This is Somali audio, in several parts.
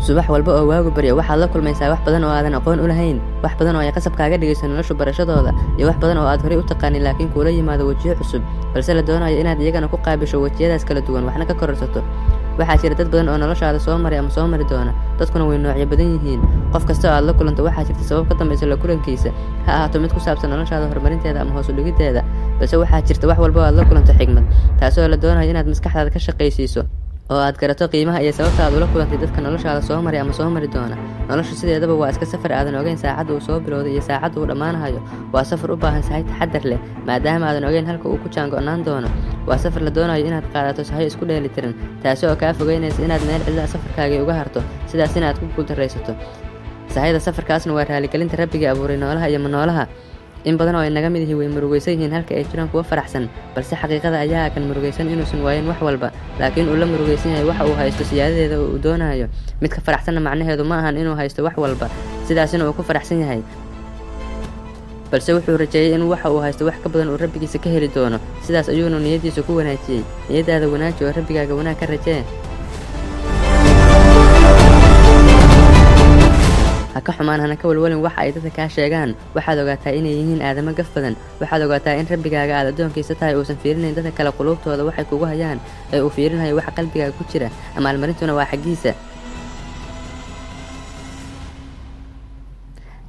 subax walba oo waagu baryo waxaad la kulmaysaa wax badan oo aadan aqoon u lahayn, wax badan oo ay qasab kaaga dhigayso nolosha barashadooda, iyo wax badan oo aad horey u taqaanin laakiin kuula yimaado wejiyo cusub, balse la doonayo inaad iyagana ku qaabisho wejiyadaas kala duwan waxna ka kororsato. Waxaa jira dad badan oo noloshaada soo maray ama soo mari doona, dadkuna way noocyo badan yihiin. Qof kasta oo aad la kulanto waxaa jirta sabab ka dambaysa la kulankiisa, ha ahaato mid ku saabsan noloshaada horumarinteeda ama hoos u dhigiddeeda, balse waxaa jirta wax walba oo aad la kulanto xigmad, taasoo la doonayo inaad maskaxdaada ka shaqaysiiso oo aad garato qiimaha iyo sababta aad ula kulantay dadka noloshaada soo maray ama soo mari doona. Noloshu sideedaba waa iska safar aadan ogeyn saacadda uu soo bilowday iyo saacadda uu dhammaanayo. Waa safar u baahan sahay taxaddar leh, maadaama aadan ogeyn halka uu ku jaango'naan doono. Waa safar la doonayo inaad qaadato sahay isku dheelitiran, taasi oo kaa fogeynaysa inaad meel cidla safarkaagii uga harto, sidaas inaad ku guuldarraysato. Sahayda safarkaasna waa raaligelinta Rabbigii abuuray noolaha iyo manoolaha. In badan oo inaga mid yihiin way murugaysan yihiin halka ay jiraan kuwa faraxsan, balse xaqiiqada ayaa kan murugaysan inuusan waayin wax walba, laakiin uu la murugaysan yahay waxa uu haysto siyaadadeeda oo uu doonayo. Midka faraxsanna macnaheedu ma ahan inuu haysto wax walba, sidaasina uu ku faraxsan yahay, balse wuxuu rajeeyay in waxa uu haysto wax ka badan uu Rabbigiisa ka heli doono. Sidaas ayuuna niyadiisa ku wanaajiyay. Niyadaada wanaaji oo Rabbigaaga wanaag ka rajee. Ha ka xumaan hana ka walwalin waxa ay dadka kaa sheegaan. Waxaad ogaataa inay yihiin aadamo gaf badan. Waxaad ogaataa in Rabbigaaga aad addoonkiisa tahay uusan fiirinayn dadka kale qulubtooda waxay kugu hayaan, ee uu fiirinayo waxa qalbigaaga ku jira, amaalmarintuna waa xaggiisa.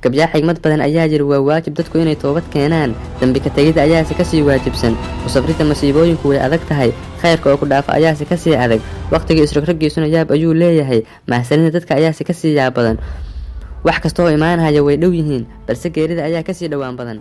Gabdhaha xigmad badan ayaa jira, waa waajib dadku inay toobad keenaan. Dambi ka tegida ayaase ka sii waajibsan. U sabrinta masiibooyinku way adag tahay. Khayrka oo ku dhaafa ayaase ka sii adag. Waqtiga isrogrogiisuna yaab ayuu leeyahay. Mahadsanida dadka ayaase ka sii yaab badan. Wax kasta oo imaanaya way dhow yihiin, balse geerida ayaa ka sii dhowaan badan.